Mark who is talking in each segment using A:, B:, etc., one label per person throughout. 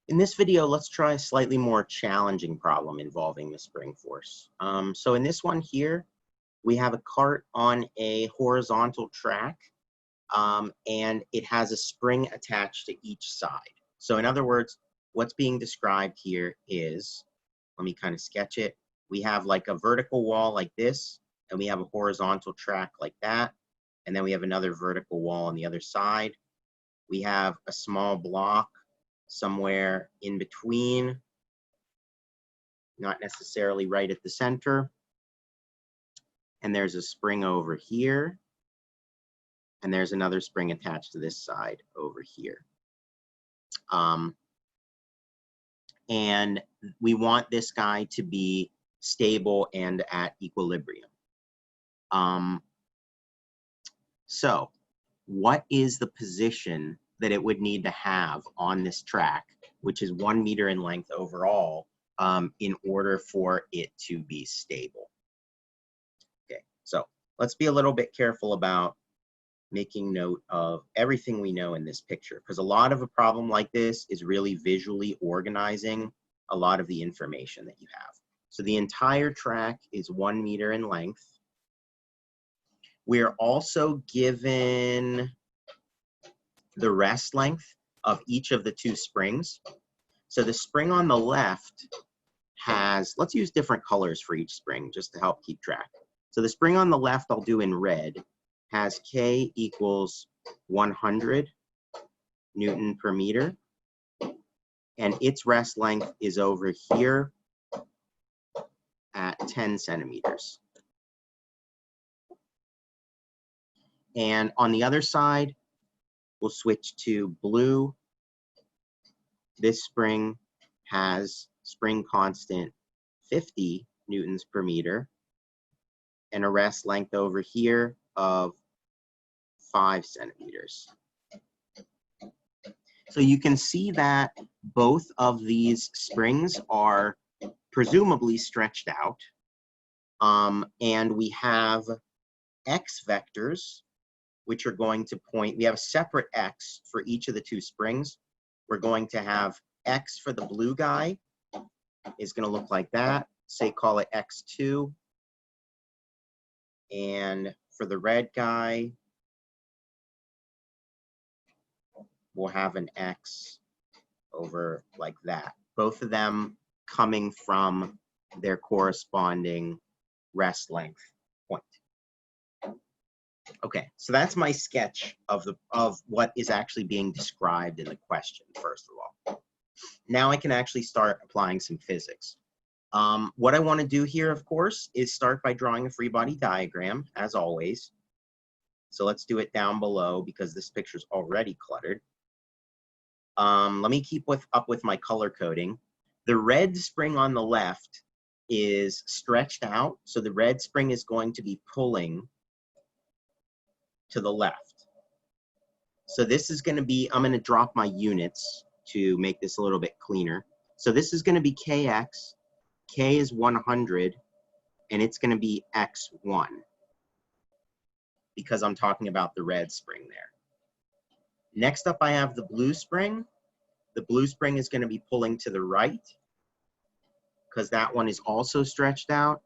A: In this video, let's try a slightly more challenging problem involving the spring force. So in this one here, we have a cart on a horizontal track, and it has a spring attached to each side. So in other words, what's being described here is, let me kind of sketch it. We have like a vertical wall like this, and we have a horizontal track like that, and then we have another vertical wall on the other side. We have a small block somewhere in between, not necessarily right at the center. And there's a spring over here. And there's another spring attached to this side over here. And we want this guy to be stable and at equilibrium. So what is the position that it would need to have on this track, which is 1 meter in length overall, in order for it to be stable? Okay, so let's be a little bit careful about making note of everything we know in this picture, because a lot of a problem like this is really visually organizing a lot of the information that you have. So the entire track is 1 meter in length. We're also given the rest length of each of the two springs. So the spring on the left has, let's use different colors for each spring just to help keep track. So the spring on the left, I'll do in red, has K equals 100 Newton per meter. And its rest length is over here at 10 centimeters. And on the other side, we'll switch to blue. This spring has spring constant 50 newtons per meter and a rest length over here of 5 centimeters. So you can see that both of these springs are presumably stretched out. And we have x vectors, which are going to point, we have a separate x for each of the two springs. We're going to have x for the blue guy is going to look like that. Say call it x2. And for the red guy, we'll have an x over like that. Both of them coming from their corresponding rest length point. Okay, so that's my sketch of what is actually being described in the question, first of all. Now I can actually start applying some physics. What I want to do here, of course, is start by drawing a free body diagram, as always. So let's do it down below because this picture is already cluttered. Let me keep up with my color coding. The red spring on the left is stretched out, so the red spring is going to be pulling to the left. So this is going to be, I'm going to drop my units to make this a little bit cleaner. So this is going to be kx, k is 100, and it's going to be x1 because I'm talking about the red spring there. Next up, I have the blue spring. The blue spring is going to be pulling to the right because that one is also stretched out.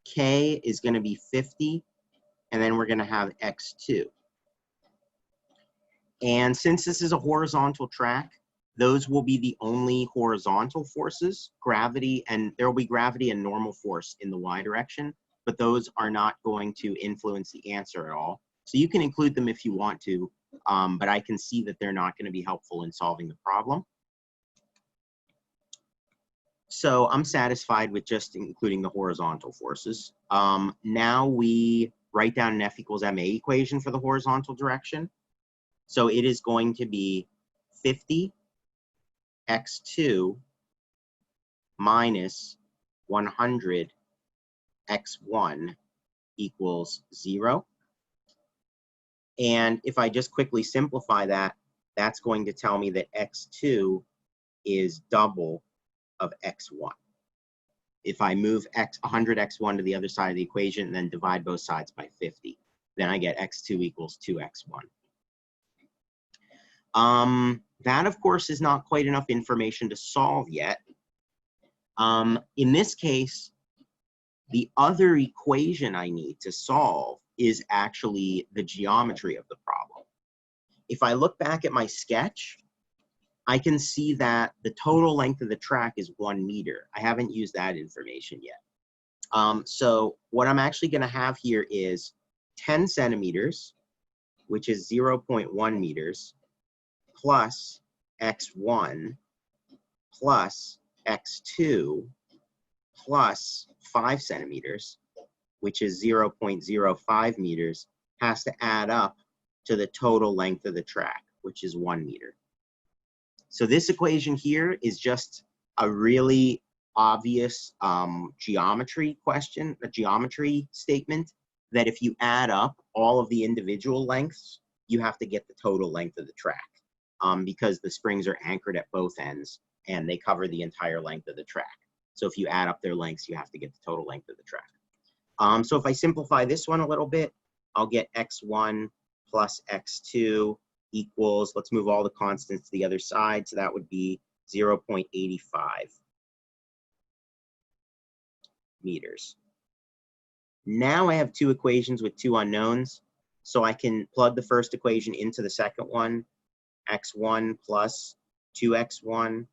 A: K is going to be 50, and then we're going to have x2. And since this is a horizontal track, those will be the only horizontal forces, gravity, and there will be gravity and normal force in the y direction, but those are not going to influence the answer at all. So you can include them if you want to, but I can see that they're not going to be helpful in solving the problem. So I'm satisfied with just including the horizontal forces. Now we write down an F equals ma equation for the horizontal direction. So it is going to be 50 x2 minus 100 x1 equals 0. And if I just quickly simplify that, that's going to tell me that x2 is double of x1. If I move 100 x1 to the other side of the equation and then divide both sides by 50, then I get x2 equals 2x1. That, of course, is not quite enough information to solve yet. In this case, the other equation I need to solve is actually the geometry of the problem. If I look back at my sketch, I can see that the total length of the track is 1 meter. I haven't used that information yet. So what I'm actually going to have here is 10 centimeters, which is 0.1 meters, plus x1 plus x2 plus 5 centimeters, which is 0.05 meters, has to add up to the total length of the track, which is 1 meter. So this equation here is just a really obvious geometry question, a geometry statement, that if you add up all of the individual lengths, you have to get the total length of the track, because the springs are anchored at both ends and they cover the entire length of the track. So if you add up their lengths, you have to get the total length of the track. So if I simplify this one a little bit, I'll get x1 plus x2 equals, let's move all the constants to the other side, so that would be 0.85 meters. Now I have two equations with two unknowns, so I can plug the first equation into the second one. X1 plus 2x1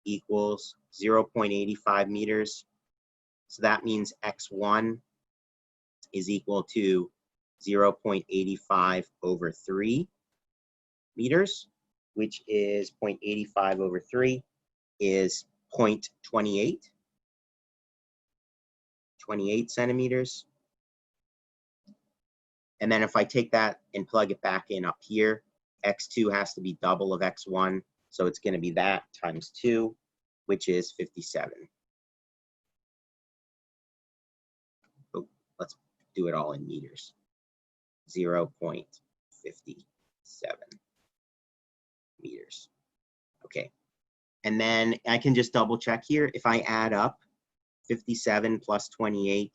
A: equals 0.85 meters. So that means x1 is equal to 0.85 over 3 meters, which is 0.85 over 3 is 0.28, 28 centimeters. And then if I take that and plug it back in up here, x2 has to be double of x1, so it's going to be that times 2, which is 57. Oh, let's do it all in meters. 0.57 meters. Okay. And then I can just double check here. If I add up, 57 plus 28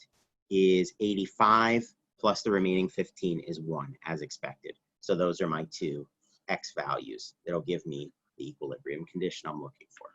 A: is 85, plus the remaining 15 is 1, as expected. So those are my two x values that'll give me the equilibrium condition I'm looking for.